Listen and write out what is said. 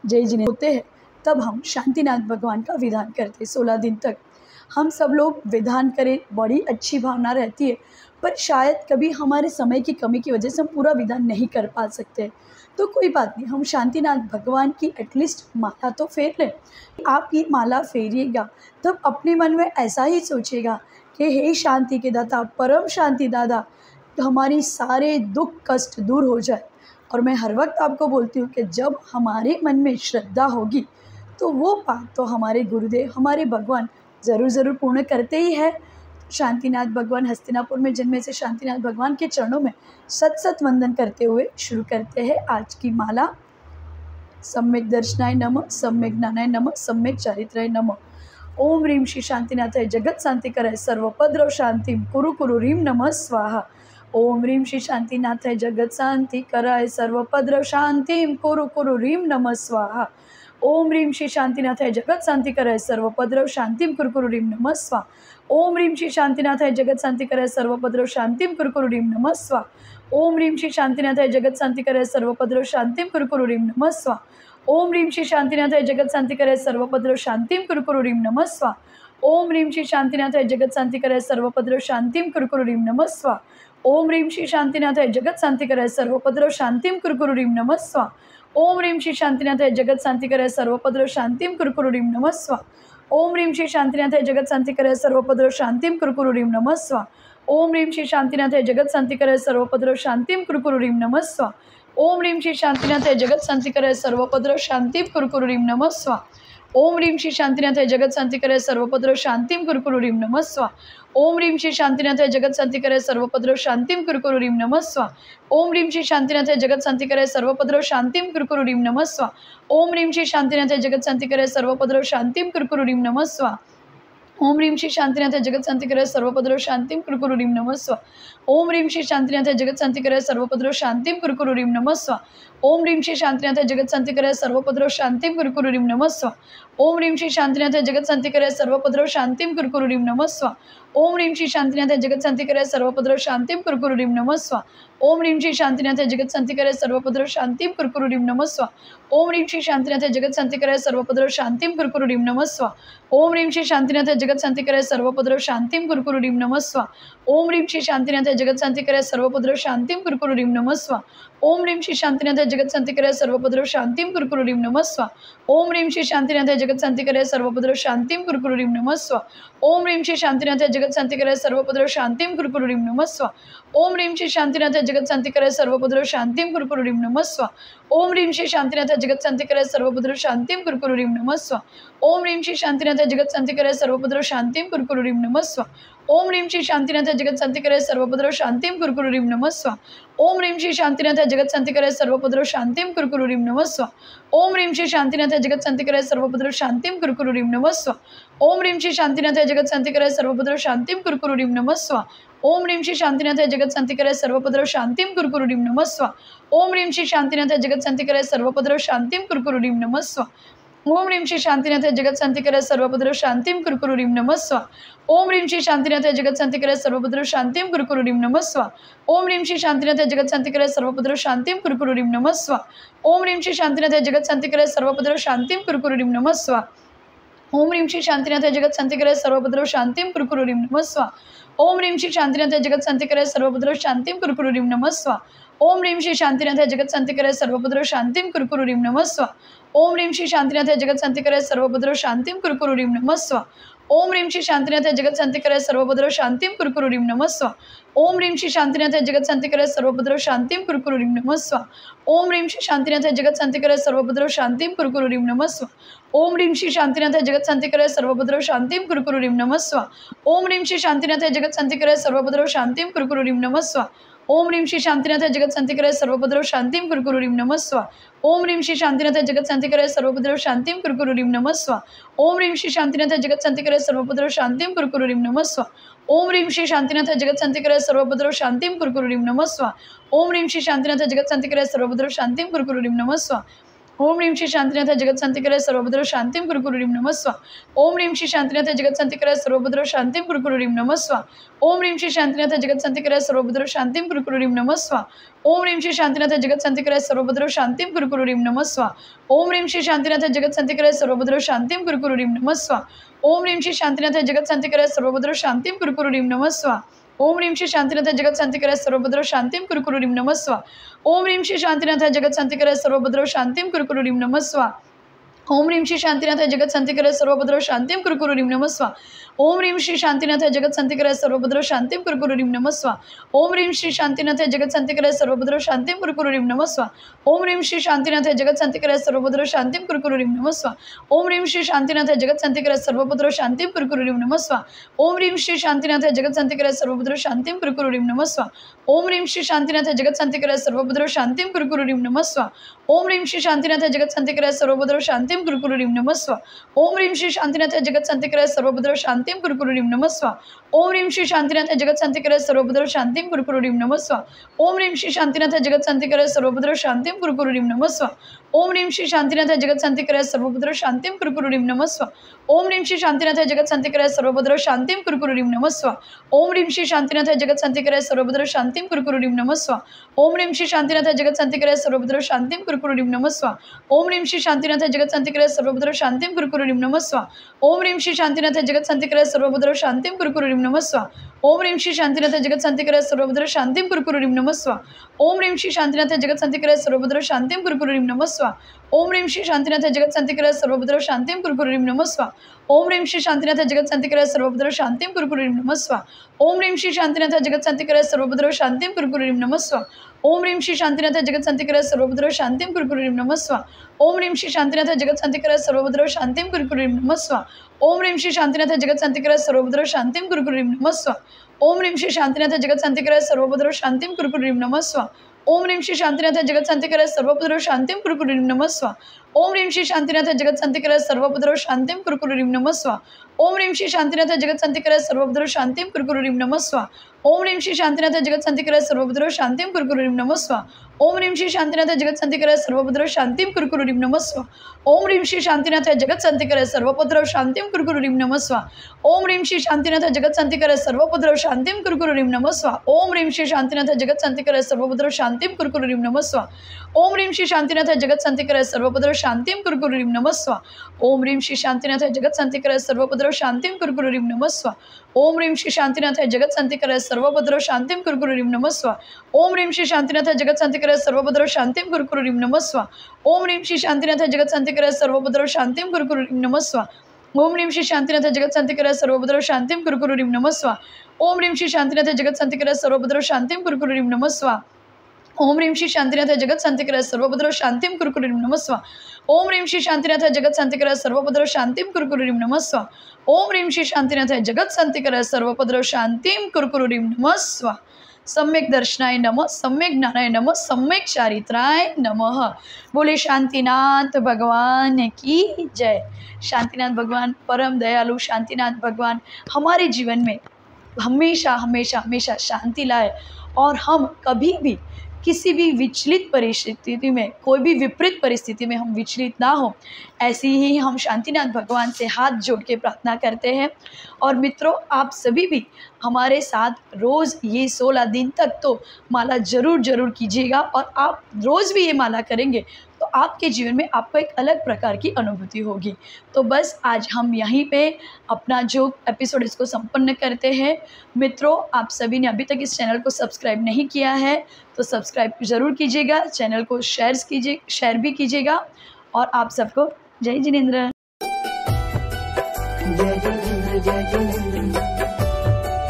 जय जिन्हें होते हैं तब हम शांतिनाथ भगवान का विधान करते 16 दिन तक। हम सब लोग विधान करें, बड़ी अच्छी भावना रहती है, पर शायद कभी हमारे समय की कमी की वजह से हम पूरा विधान नहीं कर पा सकते। तो कोई बात नहीं, हम शांतिनाथ भगवान की एटलीस्ट माला तो फेर लें। आप ये माला फेरिएगा तब अपने मन में ऐसा ही सोचिएगा कि हे शांति के दाता, परम शांति दादा, हमारी सारे दुख कष्ट दूर हो जाए। और मैं हर वक्त आपको बोलती हूँ कि जब हमारे मन में श्रद्धा होगी तो वो बात तो हमारे गुरुदेव, हमारे भगवान ज़रूर पूर्ण करते ही है। शांतिनाथ भगवान हस्तिनापुर में जन्मे से शांतिनाथ भगवान के चरणों में सत वंदन करते हुए शुरू करते हैं आज की माला। सम्यक दर्शनाय नमः, सम्यक ज्ञानाय नमः, सम्यक चारित्राय नमः। ओम ह्रीं श्री शांतिनाथाय जगत शांति कराय सर्वोपद्रव शांति कुरु कुरु ह्रीं नमः स्वाहा। ओम ह्रीं श्री शांतिनाथाय जगत शांति कराय सर्वोपद्रव शांति कुरु कुरु ह्रीं नमः स्वाहा। ओम ह्रीं श्री शांतिनाथाय जगत शांति कराय सर्वोपद्रव शांति कुरु कुरु ह्रीं नमः स्वाहा। ओम ह्रीं श्री शांतिनाथाय जगत शांति कराय सर्वोपद्रव शांति कुरु कुरु ह्रीं नमः स्वाहा। ओम ह्रीं श्री शांतिनाथाय जगत शांति कराय सर्वोपद्रव शांति कुरु कुरु ह्रीं नमः स्वाहा। ओम ह्रीं श्री शांतिनाथाय जगत शांति कराय सर्वोपद्रव शांति कुरु कुरु ह्रीं नमः स्वाहा। ओम ह्रीं श्री शांतिनाथाय जगत शांति कराय सर्वोपद्रव शांति कुरु कुरु ह्रीं नमः स्वाहा। ओम ह्रीं श्री शांतिनाथाय जगत शांति कराय सर्वोपद्रव शांति कुरु कुरु ह्रीं नमः स्वाहा। ओम ह्रीं श्री शांतिनाथाय जगत शांति कराय सर्वोपद्रव शांति कुरु कुरु ह्रीं नमः स्वाहा। ओम ह्रीं श्री शांतिनाथाय जगत शांति कराय सर्वोपद्रव शांति कुरु कुरु ह्रीं नमः स्वाहा। ओम ह्रीं श्री शांतिनाथाय जगत शांति कराय सर्वोपद्रव शांति कुरु कुरु ह्रीं नमः स्वाहा। ओम ह्रीं श्री शांतिनाथाय जगत शांति कराय सर्वोपद्रव शांति कुरु कुरु ह्रीं नमः स्वाहा। ओम ह्रीं श्री शांतिनाथाय जगत शांति कराय सर्वोपद्रव शांति कुरु कुरु ह्रीं नमः स्वाहा। ओम ह्रीं श्री शांतिनाथाय जगत शांति कराय सर्वोपद्रव शांति कुरु कुरु ह्रीं नमः स्वाहा। ओम ह्रीं श्री शांतिनाथाय जगत शांति कराय सर्वोपद्रव शांति कुरु कुरु ह्रीं नमः स्वाहा। ओम ह्रीं श्री शांतिनाथाय जगत शांति कराय सर्वोपद्रव शांति कुरु कुरु ह्रीं नमः स्वाहा। ओम ह्रीं श्री शांतिनाथाय जगत शांति कराय सर्वोपद्रव शांति कुरु कुरु ह्रीं नमः स्वाहा। ओम ह्रीं श्री शांतिनाथाय जगत शांति कराय सर्वोपद्रव शांति कुरु कुरु ह्रीं नमः स्वाहा। ओम ह्रीं श्री शांतिनाथाय जगत शांति कराय सर्वोपद्रव शांति कुरु कुरु ह्रीं नमः स्वाहा। ओम ह्रीं श्री शांतिनाथाय जगत शांति कराय सर्वोपद्रव शांति कुरु कुरु ह्रीं नमः स्वाहा। ओम ह्रीं श्री शांतिनाथाय जगत शांति कराय सर्वोपद्रव शांति कुरु कुरु ह्रीं नमः स्वाहा। ओम ह्रीं श्री शांतिनाथाय जगत शांति कराय सर्वोपद्रव शांति कुरु कुरु ह्रीं नमः स्वाहा। ओम ह्रीं श्री शांतिनाथाय जगत शांति कराय सर्वोपद्रव शांति कुरु कुरु ह्रीं नमः स्वाहा। ओम ह्रीं श्री शांतिनाथाय जगत शांति कराय सर्वोपद्रव शांति कुरु कुरु ह्रीं नमः स्वाहा। ओम ह्रीं श्री शांतिनाथाय जगत शांति कराय सर्वोपद्रव शांति कुरु कुरु ह्रीं नमः स्वाहा। ओम ह्रीं श्री शांतिनाथाय जगत शांति कराय सर्वोपद्रव शांति कुरु कुरु ह्रीं नमः स्वाहा। ओम ह्रीं श्री शांतिनाथाय जगत शांति कराय सर्वोपद्रव शांति कुरु कुरु ह्रीं नमः स्वाहा। ओम ह्रीं श्री शांतिनाथाय जगत शांति कराय सर्वोपद्रव शांति कुरु कुरु ह्रीं नमः स्वाहा। ओम ह्रीं श्री शांतिनाथाय जगत शांति कराय सर्वोपद्रव शांति कुरु कुरु ह्रीं नमः स्वाहा। ओम ह्रीं श्री शांतिनाथाय जगत शांति कराय सर्वोपद्रव शांति कुरु कुरु ह्रीं नमः स्वाहा। ओम ह्रीं श्री शांतिनाथाय जगत शांति कराय सर्वोपद्रव शांति कुरु कुरु ह्रीं नमः स्वाहा। ओम ह्रीं श्री शांतिनाथाय जगत शांति कराय सर्वोपद्रव शांति कुरु कुरु ह्रीं नमः स्वाहा। ओम ह्रीं श्री शांतिनाथाय जगत शांति कराय सर्वोपद्रव शांति कुरु कुरु ह्रीं नमः स्वाहा। ओम ह्रीं श्री शांतिनाथाय जगत शांति कराय सर्वोपद्रव शांति कुरु कुरु ह्रीं नमः स्वाहा। ओम ह्रीं श्री शांतिनाथाय जगत शांति कराय सर्वोपद्रव शांति कुरु कुरु ह्रीं नमः स्वाहा। ओम ह्रीं श्री शांतिनाथाय जगत शांति कराय सर्वोपद्रव शांति कुरु कुरु ह्रीं नमः स्वाहा। ओम ह्रीं श्री शांतिनाथाय जगत शांति कराय सर्वोपद्रव शांति कुरु कुरु ह्रीं नमः स्वाहा। ओम ह्रीं श्री शांतिनाथाय जगत शांति कराय सर्वोपद्रव शांति कुरु कुरु ह्रीं नमः स्वाहा। ओम ह्रीं श्री शांतिनाथाय जगत शांति कराय सर्वोपद्रव शांति कुरु कुरु ह्रीं नमः स्वाहा। ओम ह्रीं श्री शांतिनाथाय जगत शांति कराय सर्वोपद्रव शांति कुरु कुरु ह्रीं नमः स्वाहा। ओम ह्रीं श्री शांतिनाथाय जगत शांति कराय सर्वोपद्रव शांति कुरु कुरु ह्रीं नमः स्वाहा। ओम ह्रीं श्री शांतिनाथाय जगत शांति कराय सर्वोपद्रव शांति कुरु कुरु ह्रीं नमः स्वाहा। ओम ह्रीं श्री शांतिनाथाय जगत शांति कराय सर्वोपद्रव शांति कुरु कुरु ह्रीं नमः स्वाहा। ओम ह्रीं श्री शांतिनाथाय जगत शांति कराय सर्वोपद्रव शांति कुरु कुरु ह्रीं नमः स्वाहा। ओम ह्रीं श्री शांतिनाथाय जगत शांति कराय सर्वोपद्रव शांति कुरु कुरु ह्रीं नमः स्वाहा। ओम ह्रीं श्री शांतिनाथाय जगत शांति कराय सर्वोपद्रव शांति कुरु कुरु ह्रीं नमः स्वाहा। ओम ह्रीं श्री शांतिनाथाय जगत शांति कराय सर्वोपद्रव शांति कुरु कुरु ह्रीं नमः स्वाहा। ओम ह्रीं श्री शांतिनाथाय जगत शांति कराय सर्वोपद्रव शांति कुरु कुरु ह्रीं नमः स्वाहा। ओम ह्रीं श्री शांतिनाथाय जगत शांति कराय सर्वोपद्रव शांति कुरु कुरु ह्रीं नमः स्वाहा। ओम ह्रीं श्री शांतिनाथाय जगत शांति कराय सर्वोपद्रव शांति कुरु कुरु ह्रीं नमः स्वाहा। ओम ह्रीं श्री शांतिनाथाय जगत शांति कराय सर्वोपद्रव शांति कुरु कुरु ह्रीं नमः स्वाहा। ओम ह्रीं श्री शांतिनाथाय जगत शांति कराय सर्वोपद्रव शांति कुरु कुरु ह्रीं नमः स्वाहा। ओम ह्रीं श्री शांतिनाथाय जगत शांति कराय सर्वोपद्रव शांति कुरु कुरु ह्रीं नमः स्वाहा। ओम ह्रीं श्री शांतिनाथाय जगत शांति कराय सर्वोपद्रव शांति कुरु कुरु ह्रीं नमः स्वाहा। ओम ह्रीं श्री शांतिनाथाय जगत शांति कराय सर्वोपद्रव शांति कुरु कुरु ह्रीं नमः स्वाहा। ओम ह्रीं श्री शांतिनाथाय जगत्शांतिकराय सर्वभद्रो शांतिं कुरु कुरु ह्रीं नमः स्वाहा। ओम ह्रीं श्री शांतिनाथाय जगत्शांतिकराय सर्वभद्रो शांतिं कुरु कुरु ह्रीं नमः स्वाहा। ओम ह्रीं श्री शांतिनाथाय जगत्शांतिकराय सर्वभद्रो शांतिं कुरु कुरु ह्रीं नमः स्वाहा। ओम ह्रीं श्री शांतिनाथाय जगत्शांतिकराय सर्वभद्रो शांतिं कुरु कुरु ह्रीं नमः स्वाहा। ओम ह्रीं श्री शांतिनाथाय जगत्शांतिकराय सर्वभद्रो शांतिं कुरु कुरु ह्रीं नमः स्वाहा। ओम ह्रीं श्री शांतिनाथाय जगत्शांतिकराय सर्वभद्रो शांतिं कुरु कुरु ह्रीं नमः स्वाहा। ओम ह्रीं श्री शांतिनाथाय जगत्शांतिकराय सर्वभद्रो शांतिं कुरु कुरु ह्रीं नमः स्वाहा। ओम ह्रीं श्री शांतिनाथाय जगत्शांतिकराय सर्वभद्रो शांतिं कुरु कुरु ह्रीं नमः स्वाहा। ओम ह्रीं श्री शांतिनाथाय जगत्शांतिकराय सर्वभद्रो शांतिं कुरु कुरु ह्रीं नमः स्वाहा। ओम ह्रीं श्री शांतिनाथाय जगत्शांतिकराय सर्वभद्रो शांतिं कुरु कुरु ह्रीं नमः स्वाहा। ओम ह्रीं श्री शांतिनाथाय जगत्शांतिकराय सर्वभद्रो शांतिं कुरु कुरु ह्रीं नमः स्वाहा। ओम ह्रीं श्री शांतिनाथाय जगत्शांतिकराय सर्वभद्रो शांतिं कुरु कुरु ह्रीं नमः स्वाहा। ओम ह्रीं श्री शांतिनाथाय जगत्शांतिकराय सर्वभद्रो शांतिं कुरु कुरु ह्रीं नमः स्वाहा। ओम ह्रीं श्री शांतिनाथाय जगत्शांतिकराय सर्वभद्रो शांतिं कुरु कुरु ह्रीं नमः स्वाहा। ओम ह्रीं श्री शांतिनाथाय जगत्शांतिकराय सर्वभद्रो शांतिं कुरु कुरु ह्रीं नमः स्वाहा। ओम ह्रीं श्री शांतिनाथाय जगत्शांतिकराय सर्वभद्रो शांतिं कुरु कुरु ह्रीं नमः स्वाहा। ओम ह्रीं श्री शांतिनाथाय जगत्शांतिकराय सर्वभद्रो शांतिं कुरु कुरु ह्रीं नमः स्वाहा। ओम ह्रीं श्री शांतिनाथाय जगत्शांतिकराय सर्वभद्रो शांतिं कुरु कुरु ह्रीं नमः स्वाहा। ओम ह्रीं श्री शांतिनाथाय जगत्शांतिकराय सर्वभद्रो शांतिं कुरु कुरु ह्रीं नमः स्वाहा। ओम ह्रीं श्री शांतिनाथाय जगत्शांतिकराय सर्वभद्रो शांतिं कुरु कुरु ह्रीं नमः स्वाहा। ओम ह्रीं श्री शांतिनाथाय जगत्शांतिकराय सर्वभद्रो शांतिं कुरु कुरु ह्रीं नमः स्वाहा। ओम ह्रीं श्री शांतिनाथाय जगत्शांतिकराय सर्वभद्रो शांतिं कुरु कुरु ह्रीं नमः स्वाहा। ओम ह्रीं श्री शांतिनाथाय जगत्शांतिकराय सर्वभद्रो शांतिं कुरु कुरु ह्रीं नमः स्वाहा। ओम ह्रीं श्री शांतिनाथाय जगत्शांतिकराय सर्वभद्रो शांतिं कुरु कुरु ह्रीं नमः स्वाहा। ओम ह्रीं श्री शांतिनाथाय जगत्शांतिकराय सर्वभद्रो शांतिं कुरु कुरु ह्रीं नमः स्वाहा। ओम ह्रीं श्री शांतिनाथाय जगत्शांतिकराय सर्वभद्रो शांतिं कुरु कुरु ह्रीं नमः स्वाहा। ओम ह्रीं श्री शांतिनाथाय जगत्शांतिकराय सर्वभद्रो शांतिं कुरु कुरु ह्रीं नमः स्वाहा। ओम ह्रीं श्री शांतिनाथाय जगत्शांतिकराय सर्वभद्रो शांतिं कुरु कुरु ह्रीं नमः स्वाहा। ओम ह्रीं श्री शांतिनाथाय जगत्शांतिकराय सर्वभद्रो शांतिं कुरु कुरु ह्रीं नमः स्वाहा। ओम ह्रीं श्री शांतिनाथाय जगत्शांतिकराय सर्वभद्रो शांतिं कुरु कुरु ह्रीं नमः स्वाहा। ओम ह्रीं श्री शांतिनाथाय जगत्शांतिकराय सर्वभद्रो शांतिं कुरु कुरु ह्रीं नमः स्वाहा। ओम ह्रीं श्री शांतिनाथाय जगत्शांतिकराय सर्वभद्रो शांतिं कुरु कुरु ह्रीं नमः स्वाहा। ओम ह्रीं श्री शांतिनाथाय जगत्शांतिकराय सर्वभद्रो शांतिं कुरु कुरु ह्रीं नमः स्वाहा। ओम ह्रीं श्री शांतिनाथाय जगत्शांतिकराय सर्वभद्रो शांतिं कुरु कुरु ह्रीं नमः स्वाहा। ओम ह्रीं श्री शांतिनाथाय जगत्शांतिकराय सर्वभद्रो शांतिं कुरु कुरु ह्रीं नमः स्वाहा। ओम ह्रीं श्री शांतिनाथाय जगत्शांतिकराय सर्वभद्रो शांतिं कुरु कुरु ह्रीं नमः स्वाहा। ओम ह्रीं श्री शांतिनाथाय जगत्शांतिकराय सर्वभद्रो शांतिं कुरु कुरु ह्रीं नमः स्वाहा। ओम ह्रीं श्री शांतिनाथाय जगत्शांतिकराय सर्वभद्रो शांतिं कुरु कुरु ह्रीं नमः स्वाहा। ओम ह्रीं श्री शांतिनाथाय जगत्शांतिकराय सर्वभद्रो शांतिं कुरु कुरु ह्रीं नमः स्वाहा। ओम ह्रीं श्री शांतिनाथाय जगत्शांतिकराय सर्वभद्रो शांतिं कुरु कुरु ह्रीं नमः स्वाहा। ओम ह्रीं श्री शांतिनाथाय जगत्शांतिकराय सर्वभद्रो शांतिं कुरु कुरु ह्रीं नमः स्वाहा। ओम ह्रीं श्री शांतिनाथाय जगत्शांतिकराय सर्वभद्रो शांतिं कुरु कुरु ह्रीं नमः स्वाहा। ओम ह्रीं श्री शांतिनाथाय जगत्शांतिकराय सर्वभद्रो शांतिं कुरु कुरु ह्रीं नमः स्वाहा। ओम ह्रीं श्री शांतिनाथाय जगत्शांतिकराय सर्वभद्रो शांतिं कुरु कुरु ह्रीं नमः स्वाहा। ओम ह्रीं श्री शांतिनाथाय जगत्शांतिकराय सर्वभद्रो शांतिं कुरु कुरु ह्रीं नमः स्वाहा। ओम ह्रीं श्री शांतिनाथाय जगत्शांतिकराय सर्वभद्रो शांतिं कुरु कुरु ह्रीं नमः स्वाहा। ओम ह्रीं श्री शांतिनाथाय जगत्शांतिकराय सर्वभद्रो शांतिं कुरु कुरु ह्रीं नमः स्वाहा। ओम ह्रीं श्री शांतिनाथाय जगत्शांतिकराय सर्वभद्रो शांतिं कुरु कुरु ह्रीं नमः स्वाहा। ओम ह्रीं श्री शांतिनाथाय जगत्शांतिकराय सर्वभद्रो शांतिं कुरु कुरु ह्रीं नमः स्वाहा। ओम ह्रीं श्री शांतिनाथाय जगत्शांतिकराय सर्वभद्रो शांतिं कुरु कुरु ह्रीं नमः स्वाहा। ओम ह्रीं श्री शांतिनाथाय जगत्शांतिकराय सर्वभद्रो शांतिं कुरु कुरु ह्रीं नमः स्वाहा। ओम ह्रीं श्री शांतिनाथाय जगत्शांतिकराय सर्वभद्रो शांतिं कुरु कुरु ह्रीं नमः स्वाहा। सम्यक दर्शनाय नमः, सम्यक ज्ञानाय नमः, सम्यक चारित्राय नमः। बोले शांतिनाथ भगवान की जय। शांतिनाथ भगवान परम दयालु शांतिनाथ भगवान हमारे जीवन में हमेशा हमेशा हमेशा शांति लाए और हम कभी भी किसी भी विचलित परिस्थिति में, कोई भी विपरीत परिस्थिति में हम विचलित ना हो, ऐसी ही हम शांतिनाथ भगवान से हाथ जोड़ के प्रार्थना करते हैं। और मित्रों, आप सभी भी हमारे साथ रोज़ ये 16 दिन तक तो माला ज़रूर कीजिएगा। और आप रोज़ भी ये माला करेंगे तो आपके जीवन में आपको एक अलग प्रकार की अनुभूति होगी। तो बस आज हम यहीं पे अपना जो एपिसोड इसको संपन्न करते हैं। मित्रों, आप सभी ने अभी तक इस चैनल को सब्सक्राइब नहीं किया है तो सब्सक्राइब ज़रूर कीजिएगा, चैनल को शेयर भी कीजिएगा। और आप सबको जय जिनेंद्र। जय जिनेंद्र, जय जिनेंद्र।